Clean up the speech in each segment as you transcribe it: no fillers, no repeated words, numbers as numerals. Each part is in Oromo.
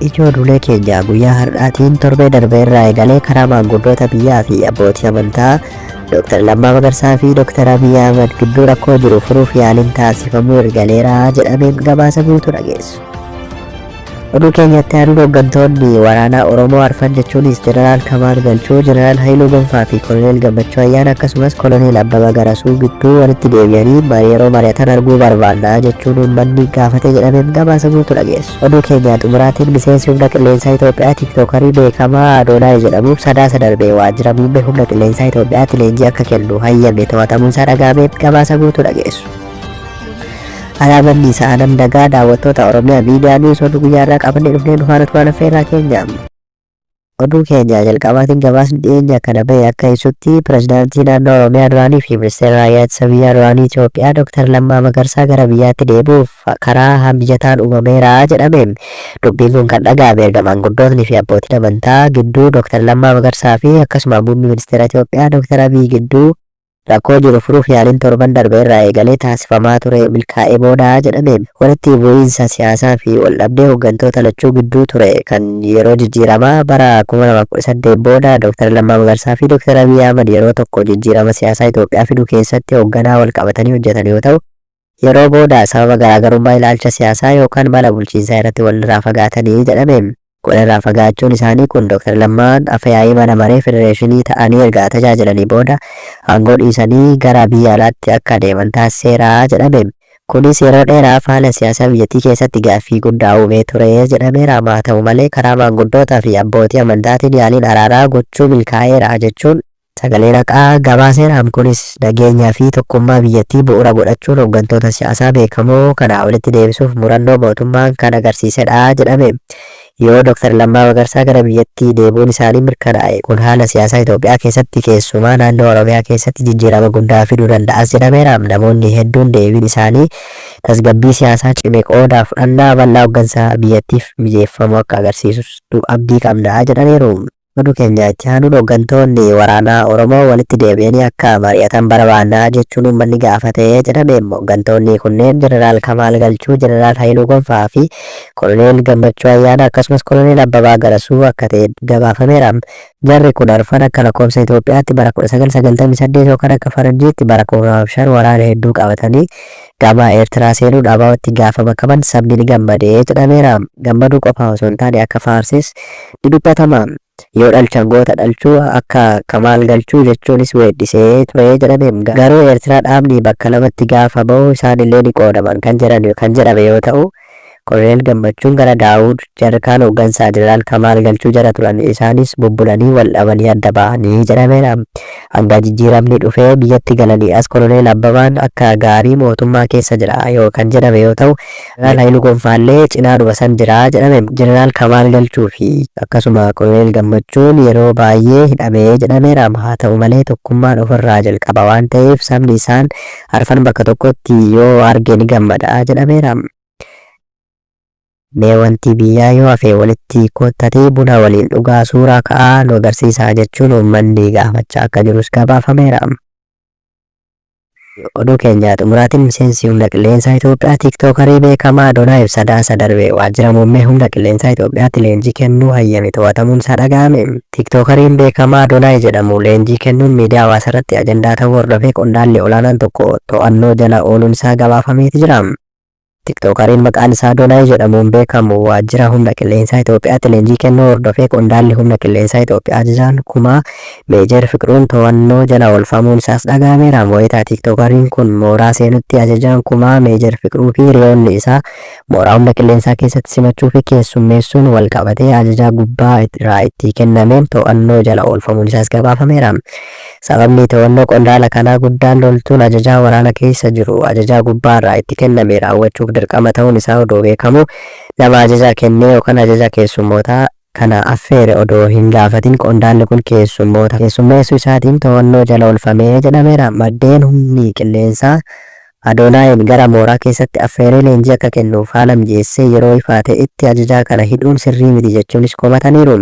Ijoollee keenya guyyaa har'aatiin torbee darbe irraa eegalee karaa maanguddoota biyyaa fi abbootii amantaa Dr. Lammaa Magarsaa fi Dr. Abiy Ahmed gidduu rakkoo jiru furuuf yaaliin taasifamuu eegaleera jedhameen gabaasa guutuu dhageessu. Oduu keenyatti aanuun hooggantoonni waraanaa Oromoo arfan jechuunis Jeneraal Kamaal Galchuu, Jeneraal Haayiluu Gonfaa fi Koloneel Gammachuu Ayyaana akkasumas Koloneel Abbabaa Garasuu gidduu walitti deebi'anii yeroo mari'atan arguu barbaanna jechuun uummanni gaafate jedhameen gabaasa guutuu dhageessu. Oduu keenya xumuraatiin miseensi humna qilleensaa Itoophiyaa tiiktookarii beekamaa Adoonaay jedhamuuf sadaasa darbee waajjira muummee humna qilleensaa Itoophiyaatti leenjii akka kennu hayyamne to'atamuunsaa dhagahameen gabaasa guutuu dhageessu. Alaamanni isaa dagaa daawwattoota Oromiyaa miidiyaa niwus oduu guyyaa irraa qabannee dhufnee dhufaan turan affeerraa keenya. Oduu keenya jalqabaatiin gabaasni dhiyeenya kana bahe akka ibsutti pirezidaantii naannoo Oromiyaa duraanii fi ministeera raayyaa ittisa biyyaa duraanii Itoophiyaa Dr. Lammaa Magarsaa gara biyyaatti deebi'uuf karaa mijataan uumameera jedhameen dubbiin kun kan dhaga'ame erga maanguddootni fi abbootiin amantaa gidduu Dr. Lammaa Magarsaa fi akkasuma muummee ministeera Itoophiyaa Dr. Abiy gidduu rakkoo jiru furuuf yaaliin torban darbe irraa eegalee taasifamaa ture milkaa'ee booda jedhameen walitti bu'iinsa siyaasaa fi waldhabdee hooggantoota lachuu gidduu ture kan yeroo jijjiiramaa bara 2018 booda Dr. Lammaa Magarsaa fi Dr. Abiy Ahmed yeroo tokko jijjiirama siyaasaa Itoophiyaa fiduu keessatti hoogganaa wal qabatanii hojjetan yoo ta'u yeroo booda sababa garaagarummaa ilaalcha siyaasaa yookaan mala bulchiinsaa irratti walirraa fagaatanii jedhameen. Walirraa fagaachuun isaanii kun Dr. Lammaan afyaa'ii mana maree federeeshinii ta'anii erga tajaajilanii booda aangoo dhiisanii gara biyya alaatti akka deeman taasiseera jedhame. Kunis yeroo dheeraaf haala siyaasaa biyyattii keessatti gaaffii guddaa uumee ture jedhameera. Haa ta'u malee karaa maanguddootaa fi abbootii amantaatiin yaaliin araaraa gochuu milkaa'eera jechuun sagalee haqaa gabaaseera. Kunis nageenyaa fi tokkummaa biyyattii bu'uura godhachuun hooggantoota siyaasaa beekamoo kana walitti deebisuuf murannoo mootummaan kan agarsiisedha jedhame. Yoo Dr. Lammaa Magarsaa gara biyyattii deebi'uun isaanii mirkanaa'e kun haala siyaasaa Itoophiyaa keessatti keessumaa naannoo Oromiyaa keessatti jijjiirama guddaa fiduu danda'as jedhameera. Namoonni hedduun deebiin isaanii tasgabbii siyaasaa cimee qooda fudhannaa bal'aa hooggansa biyyattiif mijeeffamu akka agarsiisus abdii qabna jedhaniiru. Oduu keenya itti aanuun hooggantoonni waraanaa Oromoo walitti deebi'anii akka mari'atan barbaanna jechuun uummanni gaafate jedhame. Hooggantoonni kunneen Jeneraal Kamaal Galchuu, Jeneraal Haayiluu Gonfaa fi Koloneel Gammachuu Ayyaana akkasumas Koloneel Abbabaa Garasuu akka ta'e gabaafameera. Jarri kun arfan akka lakkoofsa Itoophiyaatti bara 1998 yookaan akka Faranjiitti bara 2005 waraana hedduu qabatanii gama Eertiraa seenuun abaawatti gaafama qaban sabni ni gammadee jedhameera. Gammaduu qofa osoo hin taane akka faarsis ni dubbatama. Yoo dhalchan goota dhalchuu akka Kamaal Galchuu jechuunis weeddisee ture jedhame. Garuu Eertiraa dhaabni bakka lamatti gaafa bahu isaanillee ni qoodaman kan jedhame yoo ta'u Koloneel Gammachuun gara Daawud jarkaan hooggansaa Jeneraal Kamaal Galchuu jara turan isaanis bubbulanii wal dhabanii adda ba'anii jedhameera. Hanga jijjiiramni dhufee biyyatti galanii as Koloneel Abbabaan akka gaarii mootummaa keessa jira kan jedhame yoo ta'u Jeneraal Haayiluu Gonfaallee cinaadhuma san jira jedhame. Jeneraal Kamaal Galchuu fi akkasuma Koloneel Gammachuun yeroo baay'ee hidhamee jedhameera. Haa ta'u malee tokkummaan ofirraa jalqaba waan ta'eef sabni isaan arfan bakka tokkotti yoo arge ni gammada jedhameera. Mee wanti biyyaa yoo hafe walitti kottatee buna waliin dhugaa suuraa ka'aa nu agarsiisa jechuun uummanni gaafachaa akka jirus gabaafameera. Oduu keenya xumuraatiin miseensi humna qilleensaa Itoophiyaa tiiktookarii beekamaa Adoonaay sadaasa darbe waajjira muummee humna qilleensaa Itoophiyaatti leenjii kennuu hayyame to'atamuun isaa dhaga'ame. Tiiktookariin beekamaa Adoonaay jedhamu leenjii kennuun miidiyaa hawaasaa irratti ajandaa ta'uu hordofee qondaalli olaanaan tokko to'annoo jala ooluun isaa gabaafameeti jira. Tiiktookariin maqaan isaa Adoonaay jedhamuun beekamu waajjira humna qilleensaa Itoophiyaatti leenjii kennuu hordofee qondaalli humna qilleensaa Itoophiyaa ajajaan kumaa Meejer Fiqiruun to'annoo jala oolfamuun isaas dhaga'ameera. Wayitaa tiiktookarii kun mooraa seenutti ajajaan kumaa Meejer Fiqiruu fi hiriyoonni isaa mooraa humna qilleensaa keessatti simachuu fi keessummeessuun wal qabatee ajajaa gubbaa irraa itti kennameen to'annoo jala oolfamuun isaas gabaafameera. Sababni to'annoo qondaala kanaa guddaan loltuun ajajaa waraana keessa jiru ajajaa gubbaa irraa itti kenname raawwachuuf dirqama ta'uun isaa odoo beekamu nama ajaja kennee yookaan ajaja keessummootaa kana affeere odoo hin gaafatin qondaalli kun keessummeessuu isaatiin to'annoo jala oolfamee jedhameera. Maddeen humni qilleensaa Adoonaayeen gara mooraa keessatti affeeree leenjii akka kennuuf haala mijeessee yeroo ifaa ta'etti ajajaa kana hidhuun sirrii miti jechuunis komataniiru.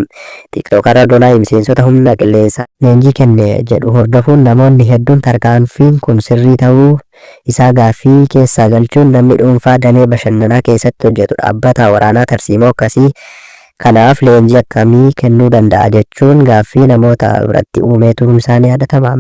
Tiiktookar Adoonaay miseensota humna qilleensaa leenjii kenne jedhu hordofuun namoonni hedduun tarkaanfiin kun sirrii ta'uu isaa gaaffii keessaa galchuun namni dhuunfaa damee bashannanaa keessatti hojjetu dhaabbata waraanaa tarsiimoo akkasii Kanaaf leenjii akkamii kennuu danda'a jechuun gaaffii namoota biratti uumee turuun isaanii yaadatama.